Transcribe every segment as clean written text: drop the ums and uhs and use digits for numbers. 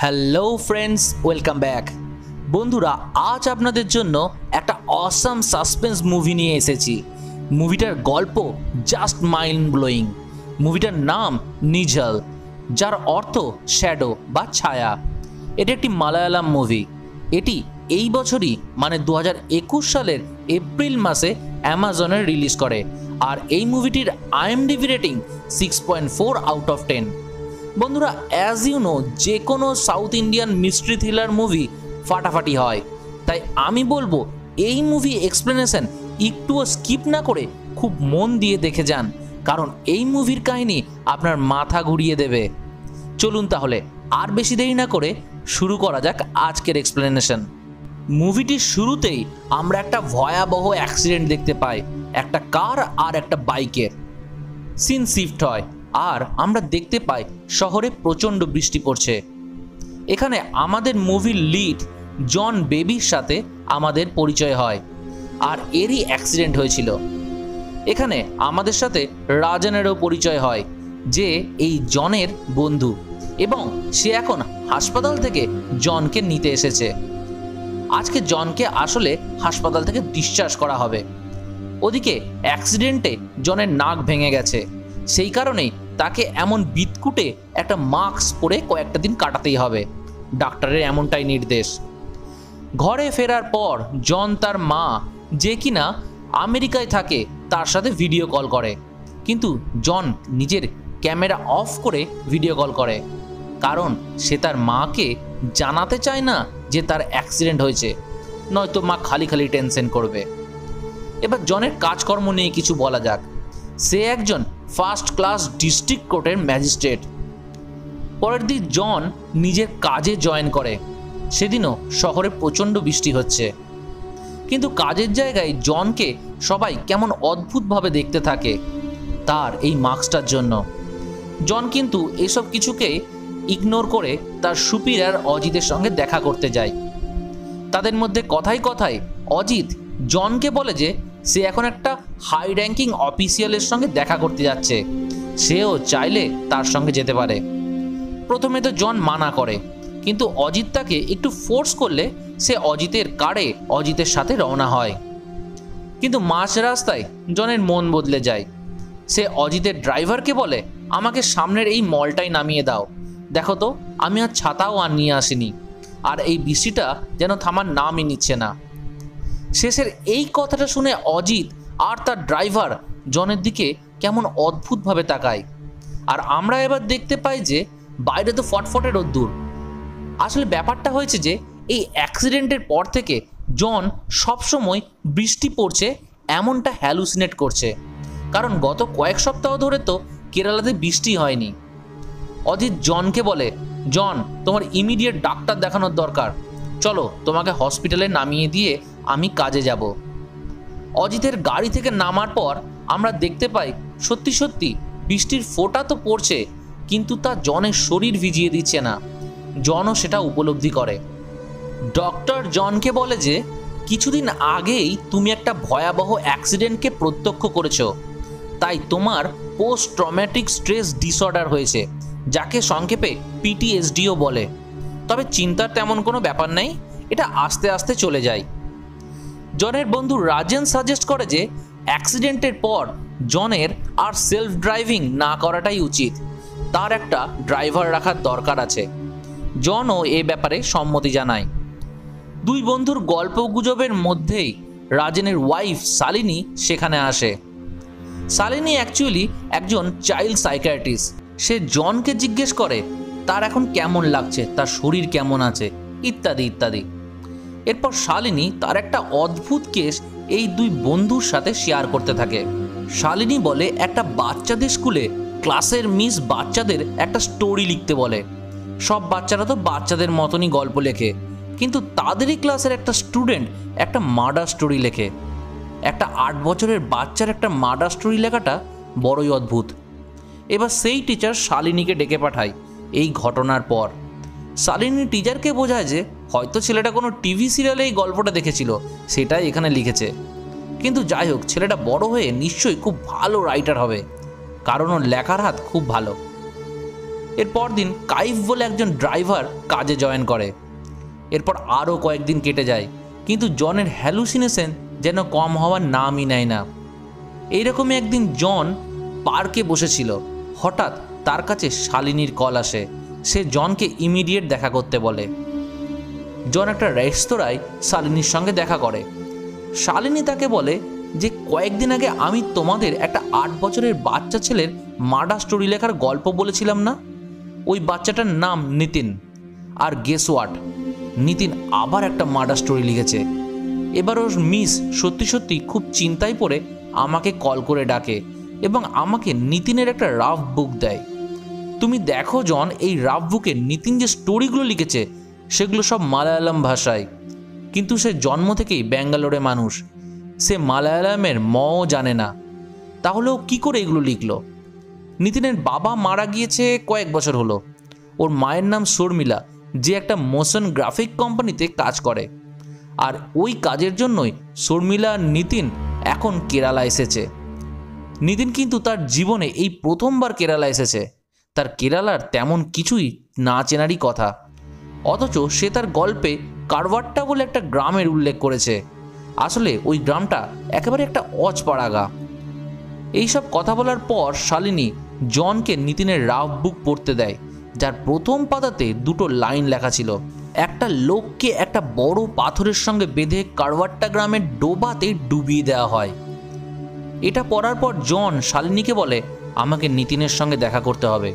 Hello friends, welcome back. বন্ধুরা, আজ আপনাদের জন্য একটা অসাম সাসপেন্স মুভি নিয়ে এসেছি। মুভিটার গল্প জাস্ট মাইন্ড ব্লোয়িং। মুভিটার নাম নিঝল, যার অর্থ শ্যাডো বা ছায়া। এটি একটি মালায়ালাম মুভি। এটি এই বছরই মানে 2021 সালের এপ্রিল মাসে অ্যামাজনে রিলিজ করে। আর এই মুভিটির IMDb রেটিং 6.4 আউট অফ 10। বন্ধুরা, অ্যাজ ইউ নো, যে কোনো south Indian mystery thriller movie ফাটাফাটি হয়, তাই আমি বলবো এই মুভি এক্সপ্লেনেশন একটুও স্কিপ না করে খুব মন দিয়ে দেখে যান, কারণ এই মুভির কাহিনী আপনার মাথা ঘুরিয়ে দেবে। চলুন তাহলে আর বেশি দেরি না করে শুরু করা যাক আজকের এক্সপ্লেনেশন। মুভিটির শুরুতেই আমরা একটা ভয়াবহ অ্যাক্সিডেন্ট দেখতে পাই, একটা কার আর একটা বাইকের। সিন শিফট হয় আর আমরা দেখতে পাই শহরে প্রচণ্ড বৃষ্টি পড়ছে। এখানে আমাদের মুভির লিড জন বেবির সাথে আমাদের পরিচয় হয়, আর এরই অ্যাক্সিডেন্ট হয়েছিল। এখানে আমাদের সাথে রাজনেরও পরিচয় হয়, যে এই জনের বন্ধু, এবং সে এখন হাসপাতাল থেকে জনকে নিতে এসেছে। আজকে জনকে আসলে হাসপাতাল থেকে ডিসচার্জ করা হবে। ওদিকে অ্যাক্সিডেন্টে জনের নাক ভেঙে গেছে, সেই কারণেই তাকে এমন বিদকুটে একটা মাস্ক পরে কয়েকটা দিন কাটাতেই হবে। ডাক্তারের এমনটাই নির্দেশ। ঘরে ফেরার পর জন তার মা, যে কিনা আমেরিকায় থাকে, তার সাথে ভিডিও কল করে। কিন্তু জন নিজের ক্যামেরা অফ করে ভিডিও কল করে, কারণ সে তার মাকে জানাতে চায় না যে তার অ্যাক্সিডেন্ট হয়েছে, নয়তো মা খালি খালি টেনশন করবে। এবার জনের কাজকর্ম নিয়ে কিছু বলা যাক। সে একজন ফার্স্ট ক্লাস ডিস্ট্রিক্ট কোর্টের ম্যাজিস্ট্রেট। পরের দিন জন নিজের কাজে জয়েন করে। সেদিনও শহরে প্রচণ্ড বৃষ্টি হচ্ছে, কিন্তু কাজের জায়গায় জনকে সবাই কেমন অদ্ভুতভাবে দেখতে থাকে তার এই মাস্কটার জন্য। জন কিন্তু এসব কিছুকে ইগনোর করে তার সুপিরিয়র অজিতের সঙ্গে দেখা করতে যায়। তাদের মধ্যে কথায় কথায় অজিত জনকে বলে যে সে এখন একটা হাই র্যাঙ্কিং অফিসিয়ালের সঙ্গে দেখা করতে যাচ্ছে, সেও চাইলে তার সঙ্গে যেতে পারে। প্রথমে তো জন মানা করে, কিন্তু অজিত তাকে একটু ফোর্স করলে সে অজিতের কারে অজিতের সাথে রওনা হয়। কিন্তু মাঝ রাস্তায় জনের মন বদলে যায়। সে অজিতের ড্রাইভারকে বলে, আমাকে সামনের এই মলটাই নামিয়ে দাও, দেখো তো আমি আর ছাতাও আর নিয়ে আসিনি, আর এই বৃষ্টিটা যেন থামার নামই নিচ্ছে না। শেষের এই কথাটা শুনে অজিত আর তার ড্রাইভার জনের দিকে কেমন অদ্ভুতভাবে তাকায়। আর আমরা এবার দেখতে পাই যে বাইরে তো ফটফটে রোদ্দুর। আসলে ব্যাপারটা হয়েছে যে এই অ্যাক্সিডেন্টের পর থেকে জন সবসময় বৃষ্টি পড়ছে এমনটা হ্যালুসিনেট করছে, কারণ গত কয়েক সপ্তাহ ধরে তো কেরালাতে বৃষ্টি হয়নি। অজিত জনকে বলে, জন তোমার ইমিডিয়েট ডাক্তার দেখানোর দরকার, চলো তোমাকে হসপিটালে নামিয়ে দিয়ে আমি কাজে যাব। অজিতের গাড়ি থেকে নামার পর আমরা দেখতে পাই সত্যি সত্যি বৃষ্টির ফোঁটা তো পড়ছে, কিন্তু তা জনের শরীর ভিজিয়ে দিচ্ছে না। জনও সেটা উপলব্ধি করে। ডক্টর জনকে বলে যে কিছুদিন আগেই তুমি একটা ভয়াবহ অ্যাক্সিডেন্টকে প্রত্যক্ষ করেছো, তাই তোমার পোস্ট ট্রমেটিক স্ট্রেস ডিসঅর্ডার হয়েছে, যাকে সংক্ষেপে PTSDও বলে। তবে চিন্তার তেমন কোনো ব্যাপার নেই, এটা আস্তে আস্তে চলে যায়। জনের বন্ধু রাজেন সাজেস্ট করে যে অ্যাক্সিডেন্টের পর জনের আর সেলফ ড্রাইভিং না করাটাই উচিত, তার একটা ড্রাইভার রাখার দরকার আছে। জনও এ ব্যাপারে সম্মতি জানায়। দুই বন্ধুর গল্প গুজবের মধ্যেই রাজেনের ওয়াইফ শালিনী সেখানে আসে। শালিনী অ্যাকচুয়ালি একজন চাইল্ড সাইকিয়াট্রিস্ট। সে জনকে জিজ্ঞেস করে তার এখন কেমন লাগছে, তার শরীর কেমন আছে, ইত্যাদি ইত্যাদি। এরপর শালিনী তার একটা অদ্ভুত কেস এই দুই বন্ধুর সাথে শেয়ার করতে থাকে। শালিনী বলে একটা বাচ্চাদের স্কুলে ক্লাসের মিস বাচ্চাদের একটা স্টোরি লিখতে বলে। সব বাচ্চারা তো বাচ্চাদের মতনই গল্প লেখে, কিন্তু তাদেরই ক্লাসের একটা স্টুডেন্ট একটা মার্ডার স্টোরি লেখে। একটা 8 বছরের বাচ্চার একটা মার্ডার স্টোরি লেখাটা বড়ই অদ্ভুত। এবার সেই টিচার শালিনীকে ডেকে পাঠায়। এই ঘটনার পর শালিনী টিচারকে বোঝায় যে হয়তো ছেলেটা কোনো টিভি সিরিয়ালে এই গল্পটা দেখেছিল, সেটাই এখানে লিখেছে। কিন্তু যাই হোক, ছেলেটা বড় হয়ে নিশ্চয়ই খুব ভালো রাইটার হবে, কারণ ওর লেখার হাত খুব ভালো। এরপর দিন কাইফ বলে একজন ড্রাইভার কাজে জয়েন করে। এরপর আরও কয়েকদিন কেটে যায়, কিন্তু জনের হ্যালুসিনেশন যেন কম হওয়ার নামই নেয় না। এইরকমই একদিন জন পার্কে বসেছিল, হঠাৎ তার কাছে শালিনীর কল আসে। সে জনকে ইমিডিয়েট দেখা করতে বলে। জন একটা রেস্তোরাঁয় শালিনীর সঙ্গে দেখা করে। শালিনী তাকে বলে যে কয়েকদিন আগে আমি তোমাদের একটা 8 বছরের বাচ্চা ছেলের মার্ডার স্টোরি লেখার গল্প বলেছিলাম না, ওই বাচ্চাটার নাম নিতিন। আর গেস হোয়াট, নিতিন আবার একটা মার্ডার স্টোরি লিখেছে। এবার ওর মিস সত্যি সত্যি খুব চিন্তায় পড়ে আমাকে কল করে ডাকে এবং আমাকে নিতিনের একটা রাফ বুক দেয়। তুমি দেখো জন, এই রাফ বুকে নিতিন যে স্টোরিগুলো লিখেছে সেগুলো সব মালায়ালাম ভাষায়, কিন্তু সে জন্ম থেকেই ব্যাঙ্গালোরে মানুষ, সে মালায়ালামের মও জানে না। তাহলেও কি করে এগুলো লিখলো? নিতিনের বাবা মারা গিয়েছে কয়েক বছর হলো। ওর মায়ের নাম শর্মিলা, যে একটা মোশন গ্রাফিক কোম্পানিতে কাজ করে। আর ওই কাজের জন্যই শর্মিলা আর নিতিন এখন কেরালা এসেছে। নিতিন কিন্তু তার জীবনে এই প্রথমবার কেরালা এসেছে। তার কেরালার তেমন কিছুই না চেনারই কথা, অথচ সে তার গল্পে কারওয়াট্টা বলে একটা গ্রামের উল্লেখ করেছে। আসলে ওই গ্রামটা একেবারে একটা অজপাড়াগা। এইসব কথা বলার পর শালিনী জনকে নিতিনের রাফ বুক পড়তে দেয়, যার প্রথম পাতাতে 2টো লাইন লেখা ছিল। একটা লোককে একটা বড় পাথরের সঙ্গে বেঁধে কারওয়াট্টা গ্রামের ডোবাতে ডুবিয়ে দেওয়া হয়। এটা পড়ার পর জন শালিনীকে বলে আমাকে নিতিনের সঙ্গে দেখা করতে হবে।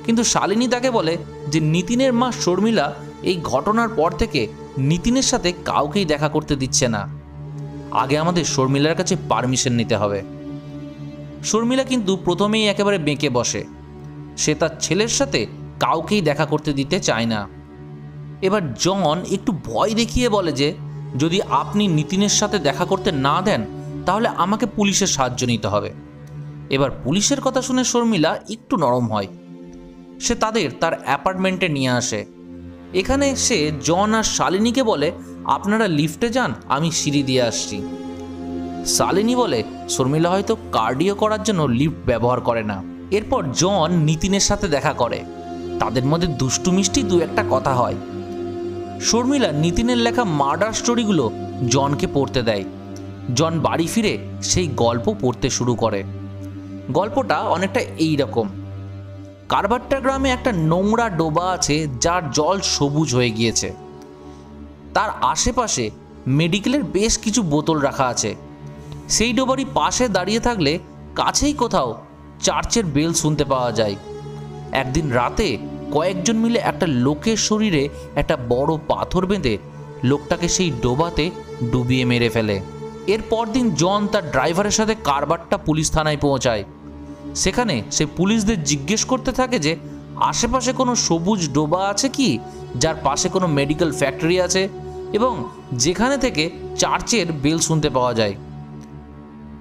কিন্তু শালিনী তাকে বলে যে নিতিনের মা শর্মিলা এই ঘটনার পর থেকে নিতিনের সাথে কাউকেই দেখা করতে দিচ্ছে না। আগে আমাদের শর্মিলার কাছে পারমিশন নিতে হবে। শর্মিলা কিন্তু প্রথমেই একেবারে বেঁকে বসে। সে তার ছেলের সাথে কাউকেই দেখা করতে দিতে চায় না। এবার জন একটু ভয় দেখিয়ে বলে যে যদি আপনি নিতিনের সাথে দেখা করতে না দেন তাহলে আমাকে পুলিশের সাহায্য নিতে হবে। এবার পুলিশের কথা শুনে শর্মিলা একটু নরম হয়। সে তার অ্যাপার্টমেন্টে নিয়ে আসে। এখানে সে জন আর শালিনীকে বলে আপনারা লিফটে যান, আমি সিঁড়ি দিয়ে আসছি। শালিনী বলে শর্মিলা হয়তো কার্ডিও করার জন্য লিফট ব্যবহার করে না। এরপর জন নিতিনের সাথে দেখা করে। তাদের মধ্যে দুষ্টু মিষ্টি 2-1টা কথা হয়। শর্মিলা নিতিনের লেখা মার্ডার স্টোরিগুলো জনকে পড়তে দেয়। জন বাড়ি ফিরে সেই গল্প পড়তে শুরু করে। গল্পটা অনেকটা এই রকম। কারওয়াট্টা গ্রামে একটা নোংরা ডোবা আছে যার জল সবুজ হয়ে গিয়েছে। তার আশেপাশে মেডিকেলের বেশ কিছু বোতল রাখা আছে। সেই ডোবারই পাশে দাঁড়িয়ে থাকলে কাছেই কোথাও চার্চের বেল শুনতে পাওয়া যায়। একদিন রাতে কয়েকজন মিলে একটা লোকের শরীরে একটা বড় পাথর বেঁধে লোকটাকে সেই ডোবাতে ডুবিয়ে মেরে ফেলে। এর পরদিন জন তার ড্রাইভারের সাথে কারওয়াট্টা পুলিশ থানায় পৌঁছায়। সেখানে সে পুলিশদের জিজ্ঞেস করতে থাকে যে আশেপাশে কোনো সবুজ ডোবা আছে কি, যার পাশে কোনো মেডিকেল ফ্যাক্টরি আছে এবং যেখানে থেকে চার্চের বেল শুনতে পাওয়া যায়।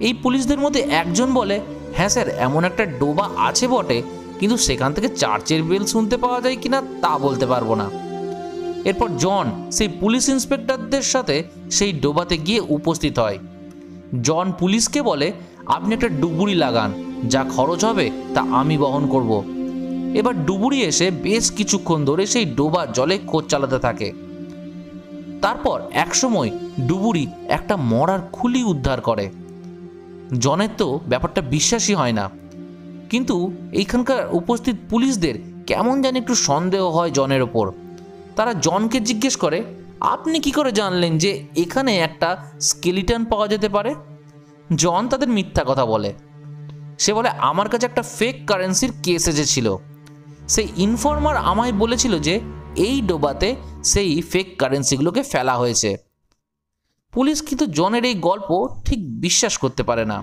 এই পুলিশদের মধ্যে একজন বলে হ্যাঁ স্যার, এমন একটা ডোবা আছে বটে, কিন্তু সেখান থেকে চার্চের বেল শুনতে পাওয়া যায় কিনা তা বলতে পারবো না। এরপর জন সেই পুলিশ ইন্সপেক্টরদের সাথে সেই ডোবাতে গিয়ে উপস্থিত হয়। জন পুলিশকে বলে আপনি একটা ডুবুরি লাগান, যা খরচ হবে তা আমি বহন করব। এবার ডুবুরি এসে বেশ কিছুক্ষণ ধরে সেই ডোবা জলে খোঁজ চালাতে থাকে। তারপর একসময় ডুবুরি একটা মরার খুলি উদ্ধার করে। জনের তো ব্যাপারটা বিশ্বাসই হয় না, কিন্তু এইখানকার উপস্থিত পুলিশদের কেমন জানি একটু সন্দেহ হয় জনের ওপর। তারা জনকে জিজ্ঞেস করে আপনি কি করে জানলেন যে এখানে একটা স্কেলিটন পাওয়া যেতে পারে? জন তাদের মিথ্যা কথা বলে। সে বলে আমার কাছে একটা ফেক কারেন্সির কেস এসেছিল। সেই ইনফর্মার আমায় বলেছিল যে এই ডোবাতে সেই ফেক কারেন্সিগুলোকে ফেলা হয়েছে। পুলিশ কিন্তু জনের এই গল্প ঠিক বিশ্বাস করতে পারে না।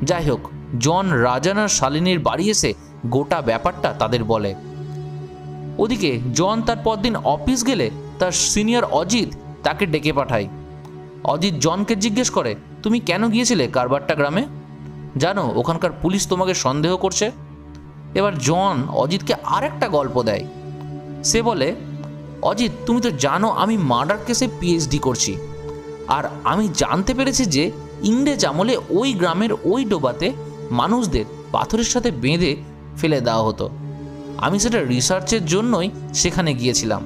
যাই হোক, জন রাজান আর শালিনীর বাড়ি এসে গোটা ব্যাপারটা তাদের বলে। ওদিকে জন তার পরদিন অফিস গেলে তার সিনিয়র অজিত তাকে ডেকে পাঠায়। অজিত জনকে জিজ্ঞেস করে তুমি কেন গিয়েছিলে কারওয়াট্টা গ্রামে? জানো ওখানকার পুলিশ তোমাকে সন্দেহ করছে। এবার জন অজিতকে আরেকটা গল্প দেয়। সে বলে অজিত, তুমি তো জানো আমি মার্ডার কেসে পিএইচডি করছি, আর আমি জানতে পেরেছি যে ইংরেজ আমলে ওই গ্রামের ওই ডোবাতে মানুষদের পাথরের সাথে বেঁধে ফেলে দেওয়া হতো। আমি সেটা রিসার্চের জন্যই সেখানে গিয়েছিলাম।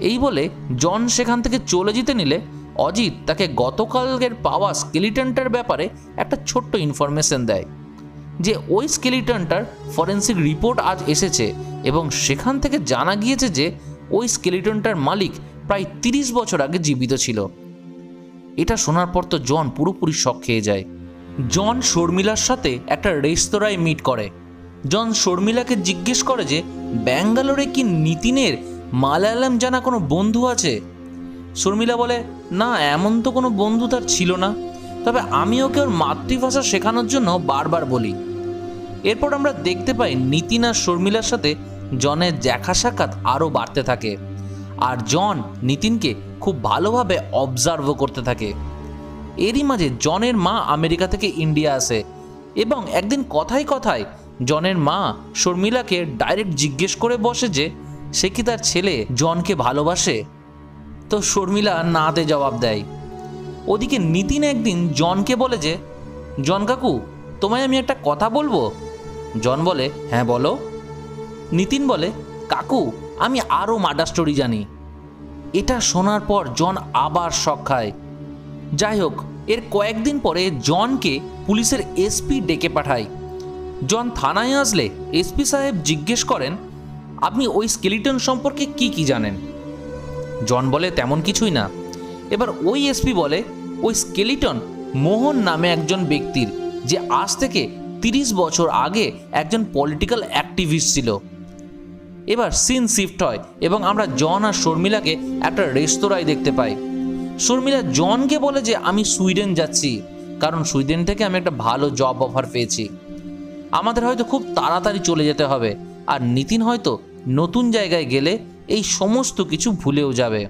এই বলে জন সেখান থেকে চলে যেতে নিলে অজিত তাকে গতকালের পাওয়া স্কেলিটনটার ব্যাপারে একটা ছোট্ট ইনফরমেশন দেয় যে ওই স্কেলিটনটার ফরেন্সিক রিপোর্ট আজ এসেছে এবং সেখান থেকে জানা গিয়েছে যে ওই স্কেলিটনটার মালিক প্রায় 30 বছর আগে জীবিত ছিল। এটা শোনার পর তো জন পুরোপুরি শক খেয়ে যায়। জন শর্মিলার সাথে একটা রেস্তোরাঁয় মিট করে। জন শর্মিলাকে জিজ্ঞেস করে যে ব্যাঙ্গালোরে কি নিতিনের মালায়ালাম জানা কোনো বন্ধু আছে। শর্মিলা বলে, না, এমন তো কোনো বন্ধু তার ছিল না, তবে আমি ওকে ওর মাতৃভাষা শেখানোর জন্য বারবার বলি। এরপর আমরা দেখতে পাই নিতিন আর শর্মিলার সাথে জনের দেখা সাক্ষাৎ আরও বাড়তে থাকে, আর জন নিতিনকে খুব ভালোভাবে অবজার্ভও করতে থাকে। এরই মাঝে জনের মা আমেরিকা থেকে ইন্ডিয়া আসে এবং একদিন কথায় কথায় জনের মা শর্মিলাকে ডাইরেক্ট জিজ্ঞেস করে বসে যে সে কি তার ছেলে জনকে ভালোবাসে। তো শর্মিলা নাতে জবাব দেয়। ওদিকে নিতিন একদিন জনকে বলে যে, জন কাকু, তোমায় আমি একটা কথা বলবো। জন বলে, হ্যাঁ বলো। নিতিন বলে, কাকু, আমি আরও মার্ডার স্টোরি জানি। এটা শোনার পর জন আবার শক খায়। যাই হোক, এর কয়েকদিন পরে জনকে পুলিশের এসপি ডেকে পাঠায়। জন থানায় আসলে এসপি সাহেব জিজ্ঞেস করেন, আপনি ওই স্কেলিটন সম্পর্কে কি জানেন? জন বলে, তেমন কিছুই না। এবার ওই এসপি বলে, ওই স্কেলিটন মোহন নামে একজন ব্যক্তির, যে আজ থেকে 30 বছর আগে একজন পলিটিক্যাল অ্যাক্টিভিস্ট ছিল। এবার সিন শিফট হয় এবং আমরা জন আর শর্মিলাকে একটা রেস্তোরাঁয় দেখতে পাই। শর্মিলা জনকে বলে যে আমি সুইডেন যাচ্ছি, কারণ সুইডেন থেকে আমি একটা ভালো জব অফার পেয়েছি। আমাদের হয়তো খুব তাড়াতাড়ি চলে যেতে হবে, আর নিতিন হয়তো নতুন জায়গায় গেলে এই সমস্ত কিছু ভুলেও যাবে।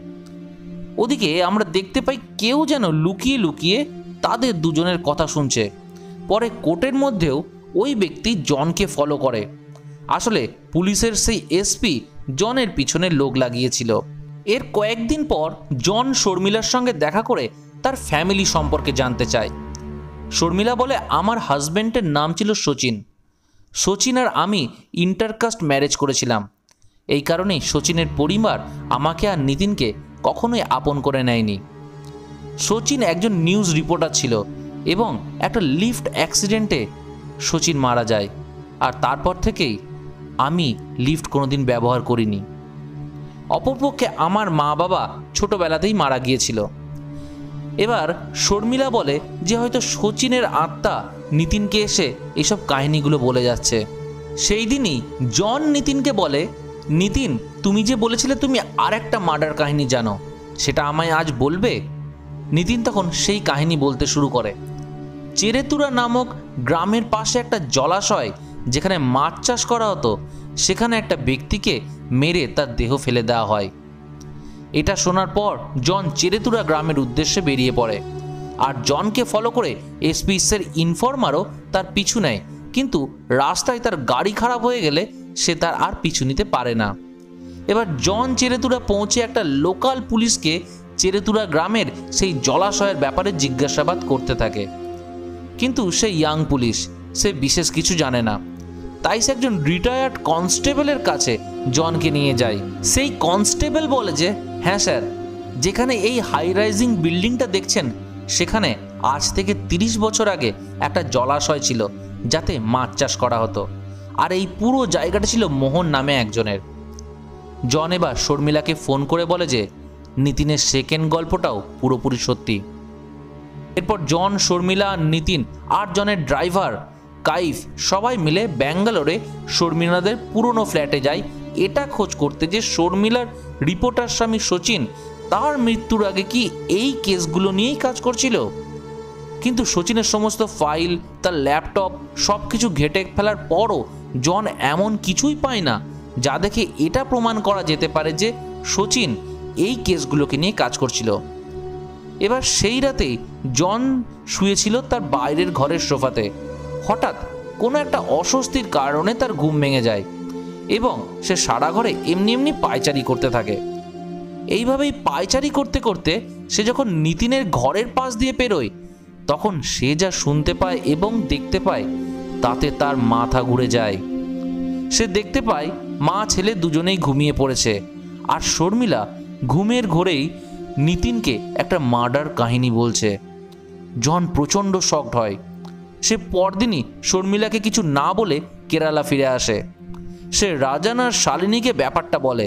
ওদিকে আমরা দেখতে পাই কেউ যেন লুকিয়ে লুকিয়ে তাদের দুজনের কথা শুনছে। পরে কোর্টের মধ্যেও ওই ব্যক্তি জনকে ফলো করে। আসলে পুলিশের সেই এসপি জনের পিছনে লোক লাগিয়েছিল। এর কয়েকদিন পর জন শর্মিলার সঙ্গে দেখা করে তার ফ্যামিলি সম্পর্কে জানতে চায়। শর্মিলা বলে, আমার হাজব্যান্ডের নাম ছিল শচীন। শচীন আর আমি ইন্টারকাস্ট ম্যারেজ করেছিলাম। এই কারণেই শচীনের পরিবার আমাকে আর নিতিনকে কখনোই আপন করে নেয়নি। শচীন একজন নিউজ রিপোর্টার ছিল এবং একটা লিফট অ্যাক্সিডেন্টে শচীন মারা যায়, আর তারপর থেকেই আমি লিফট কোনোদিন ব্যবহার করিনি। অপরপক্ষে আমার মা বাবা ছোটবেলাতেই মারা গিয়েছিল। এবার শর্মিলা বলে যে হয়তো শচীনের আত্মা নিতিনকে এসে এসব কাহিনীগুলো বলে যাচ্ছে। সেই দিনই জন নিতিনকে বলে, নিতিন, তুমি যে বলেছিলে তুমি আর একটা মার্ডার কাহিনী জানো, সেটা আমায় আজ বলবে? নিতিন তখন সেই কাহিনী বলতে শুরু করে। চেরেতুরা নামক গ্রামের পাশে একটা জলাশয় যেখানে মাছ চাষ করা হতো, সেখানে একটা ব্যক্তিকে মেরে তার দেহ ফেলে দেওয়া হয়। এটা শোনার পর জন চেরেতুরা গ্রামের উদ্দেশ্যে বেরিয়ে পড়ে, আর জনকে ফলো করে এসপিসের ইনফরমারও তার পিছু নেয়, কিন্তু রাস্তায় তার গাড়ি খারাপ হয়ে গেলে সে তার আর পিছু নিতে পারে না। এবার জন চেরেতুরা পৌঁছে একটা লোকাল পুলিশকে চেরেতুরা গ্রামের সেই জলাশয়ের ব্যাপারে জিজ্ঞাসাবাদ করতে থাকে, কিন্তু সে ইয়াং পুলিশ, সে বিশেষ কিছু জানে না। তাই সে একজন রিটায়ার্ড কনস্টেবলের কাছে জনকে নিয়ে যায়। সেই কনস্টেবল বলে যে, হ্যাঁ স্যার, যেখানে এই হাই রাইজিং বিল্ডিংটা দেখছেন সেখানে আজ থেকে 30 বছর আগে একটা জলাশয় ছিল যাতে মাছ চাষ করা হতো, আর এই পুরো জায়গাটা ছিল মোহন নামে একজনের। জন এবার শর্মিলাকে ফোন করে বলে যে নিতিনের সেকেন্ড গল্পটাও পুরোপুরি সত্যি। এরপর জন, শর্মিলা, নিতিন আর জনের ড্রাইভার কাইফ সবাই মিলে ব্যাঙ্গালোরে শর্মিলাদের পুরনো ফ্ল্যাটে যায় এটা খোঁজ করতে যে শর্মিলার রিপোর্টার স্বামী শচীন তার মৃত্যুর আগে কি এই কেসগুলো নিয়েই কাজ করছিল। কিন্তু শচীনের সমস্ত ফাইল, তার ল্যাপটপ সব কিছু ঘেঁটে ফেলার পরও জন এমন কিছুই পায় না যা দেখে এটা প্রমাণ করা যেতে পারে যে শচীন এই কেসগুলোকে নিয়ে কাজ করছিল। এবার সেই রাতেই জন শুয়েছিল তার বাইরের ঘরের সোফাতে। হঠাৎ কোনো একটা অস্বস্তির কারণে তার ঘুম ভেঙে যায় এবং সে সারা ঘরে এমনি এমনি পায়চারি করতে থাকে। এইভাবেই পায়চারি করতে করতে সে যখন নিতিনের ঘরের পাশ দিয়ে পেরোয়, তখন সে যা শুনতে পায় এবং দেখতে পায় তাতে তার মাথা ঘুরে যায়। সে দেখতে পায় মা ছেলে দুজনেই ঘুমিয়ে পড়েছে, আর শর্মিলা ঘুমের ঘোরেই নিতিনকে একটা মার্ডার কাহিনী বলছে। জন প্রচণ্ড শকড হয়। সে পরদিনই শর্মিলাকে কিছু না বলে কেরালা ফিরে আসে। সে রাজান আর শালিনীকে ব্যাপারটা বলে।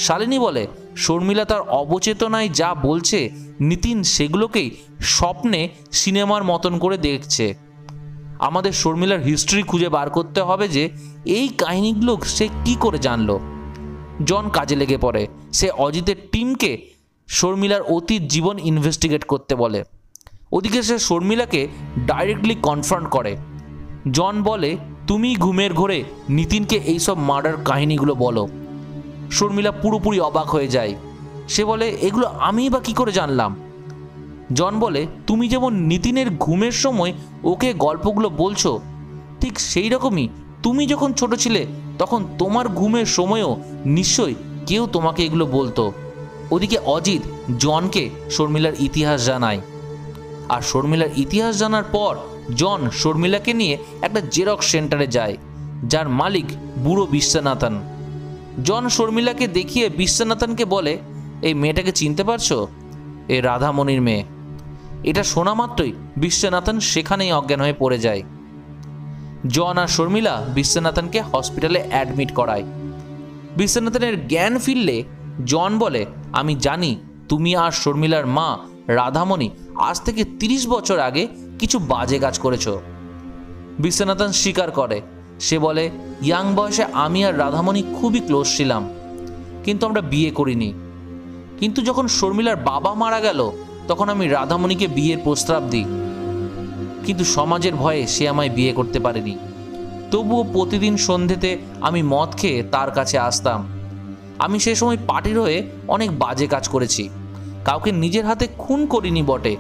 শালিনী বলে শর্মিলা তার অবচেতনায় যা বলছে নিতিন সেগুলোকেই স্বপ্নে সিনেমার মতন করে দেখছে। আমাদের শর্মিলার হিস্ট্রি খুঁজে বার করতে হবে যে এই কাহিনীগুলো সে কি করে জানলো। জন কাজে লেগে পড়ে। সে অজিতের টিমকে শর্মিলার অতীত জীবন ইনভেস্টিগেট করতে বলে। ওদিকে সে শর্মিলাকে ডাইরেক্টলি কনফ্রন্ট করে। জন বলে তুমি ঘুমের ঘোরে নিতিনকে এইসব মার্ডার কাহিনীগুলো বলো। শর্মিলা পুরোপুরি অবাক হয়ে যায়। সে বলে এগুলো আমি বা কী করে জানলাম। জন বলে তুমি যেমন নিতিনের ঘুমের সময় ওকে গল্পগুলো বলছো, ঠিক সেই রকমই তুমি যখন ছোট ছিলে তখন তোমার ঘুমের সময়ও নিশ্চয়ই কেউ তোমাকে এগুলো বলতো। ওদিকে অজিত জনকে শর্মিলার ইতিহাস জানায়। আর শর্মিলার ইতিহাস জানার পর জন শর্মিলাকে নিয়ে একটা জেরক্স সেন্টারে যায়, যার মালিক বুড়ো বিশ্বনাথন। জন শর্মিলাকে দেখিয়ে বিশ্বনাথনকে বলে এই মেয়েটাকে চিনতে পারছো? এ রাধামণির মেয়ে। এটা শোনা মাত্রই বিশ্বনাথন সেখানেই অজ্ঞান হয়ে পড়ে যায়। জন আর শর্মিলা বিশ্বনাথনকে হসপিটালে অ্যাডমিট করায়। বিশ্বনাথনের জ্ঞান ফিরলে জন বলে আমি জানি তুমি আর শর্মিলার মা রাধামণি আজ থেকে 30 বছর আগে কিছু বাজে কাজ করেছো। বিশ্বনাথন স্বীকার করে। সে বলে ইয়াং বয়সে আমি আর রাধামণি খুবই ক্লোজ ছিলাম, কিন্তু আমরা বিয়ে করিনি। কিন্তু যখন শর্মিলার বাবা মারা গেল তখন আমি রাধামণিকে বিয়ের প্রস্তাব দিই, কিন্তু সমাজের ভয়ে সে আমায় বিয়ে করতে পারেনি। তবুও প্রতিদিন সন্ধ্যেতে আমি মদ খেয়ে তার কাছে আসতাম। আমি সে সময় পার্টির হয়ে অনেক বাজে কাজ করেছি। কাউকে নিজের হাতে খুন করিনি বটে,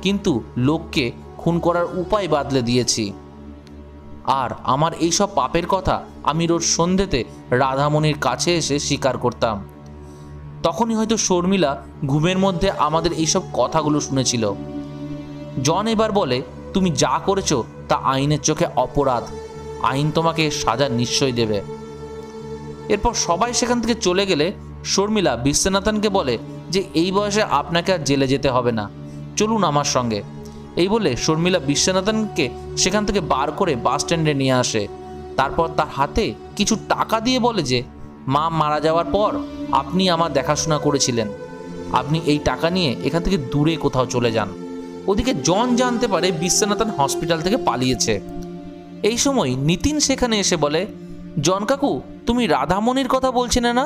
কিন্তু লোককে খুন করার উপায় বাদলে দিয়েছি। আর আমার এইসব পাপের কথা আমি রোজ সন্ধ্যেতে রাধামণির কাছে এসে স্বীকার করতাম। তখনই হয়তো শর্মিলা ঘুমের মধ্যে আমাদের এইসব কথাগুলো শুনেছিল। জন এবার বলে তুমি যা করেছো তা আইনের চোখে অপরাধ। আইন তোমাকে সাজা নিশ্চয়ই দেবে। এরপর সবাই সেখান থেকে চলে গেলে শর্মিলা বিশ্বনাথনকে বলে যে এই বয়সে আপনাকে আর জেলে যেতে হবে না, চলুন আমার সঙ্গে। এই বলে শর্মিলা বিশ্বনাথনকে সেখান থেকে বার করে বাস স্ট্যান্ডে নিয়ে আসে। তারপর তার হাতে কিছু টাকা দিয়ে বলে যে মা মারা যাওয়ার পর আপনি আমার দেখাশোনা করেছিলেন, আপনি এই টাকা নিয়ে এখান থেকে দূরে কোথাও চলে যান। ওদিকে জন জানতে পারে বিশ্বনাথন হসপিটাল থেকে পালিয়েছে। এই সময় নিতিন সেখানে এসে বলে জন কাকু তুমি রাধামণির কথা বলছিলে না?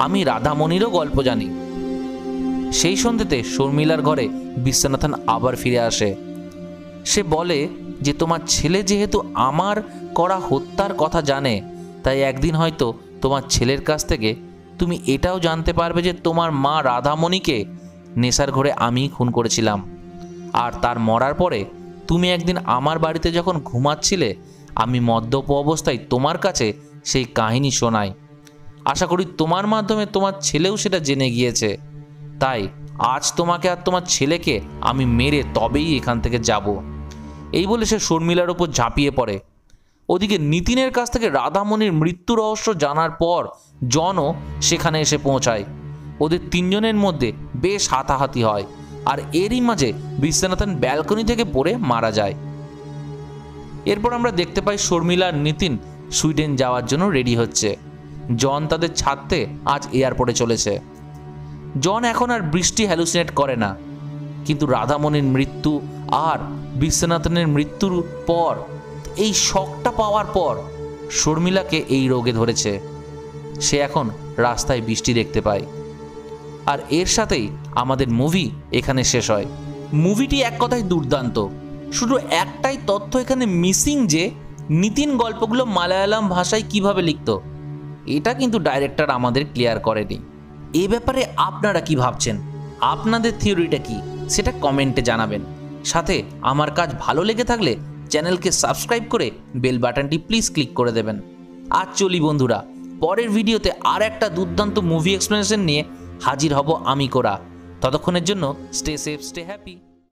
আমি রাধামণিরও গল্প জানি। সেই সন্ধ্যেতে শর্মিলার ঘরে বিশ্বনাথন আবার ফিরে আসে। সে বলে যে তোমার ছেলে যেহেতু আমার করা হত্যার কথা জানে, তাই একদিন হয়তো তোমার ছেলের কাছ থেকে তুমি এটাও জানতে পারবে যে তোমার মা রাধামণিকে নেশার ঘরে আমিই খুন করেছিলাম। আর তার মরার পরে তুমি একদিন আমার বাড়িতে যখন ঘুমাচ্ছিলে আমি মদ্যপ অবস্থায় তোমার কাছে সেই কাহিনী শোনাই। আশা করি তোমার মাধ্যমে তোমার ছেলেও সেটা জেনে গিয়েছে। তাই আজ তোমাকে আর তোমার ছেলেকে আমি মেরে তবেই এখান থেকে যাব। এই বলে সে শর্মিলার ওপর ঝাঁপিয়ে পড়ে। ওদিকে নিতিনের কাছ থেকে রাধামণির মৃত্যু রহস্য জানার পর জনও সেখানে এসে পৌঁছায়। ওদের তিনজনের মধ্যে বেশ হাতাহাতি হয়, আর এরই মাঝে বিশ্বনাথন ব্যালকনি থেকে পড়ে মারা যায়। এরপর আমরা দেখতে পাই শর্মিলা আর নিতিন সুইডেন যাওয়ার জন্য রেডি হচ্ছে। জন তাদের ছাড়তে আজ এয়ারপোর্টে চলেছে। জন এখন আর বৃষ্টি হ্যালুসিনেট করে না, কিন্তু রাধামণির মৃত্যু আর বিশ্বনাথনের মৃত্যুর পর এই শকটা পাওয়ার পর শর্মিলাকে এই রোগে ধরেছে। সে এখন রাস্তায় বৃষ্টি দেখতে পায়। আর এর সাথেই আমাদের মুভি এখানে শেষ হয়। মুভিটি এক কথায় দুর্দান্ত। শুধু একটাই তথ্য এখানে মিসিং যে নিতিন গল্পগুলো মালায়ালাম ভাষায় কিভাবে লিখত, এটা কিন্তু ডাইরেক্টর আমাদের ক্লিয়ার করেনি। এ ব্যাপারে আপনারা কি ভাবছেন? আপনাদের থিওরিটা কি সেটা কমেন্টে জানাবেন। সাথে আমার কাজ ভালো লেগে থাকলে চ্যানেলকে সাবস্ক্রাইব করে বেল বাটনটি প্লিজ ক্লিক করে দেবেন। আজ চলি বন্ধুরা, পরের ভিডিওতে আর একটা দুর্দান্ত মুভি এক্সপ্লেনেশন নিয়ে হাজির হব আমি কোরা। ততক্ষণের জন্য স্টে সেফ, স্টে হ্যাপি।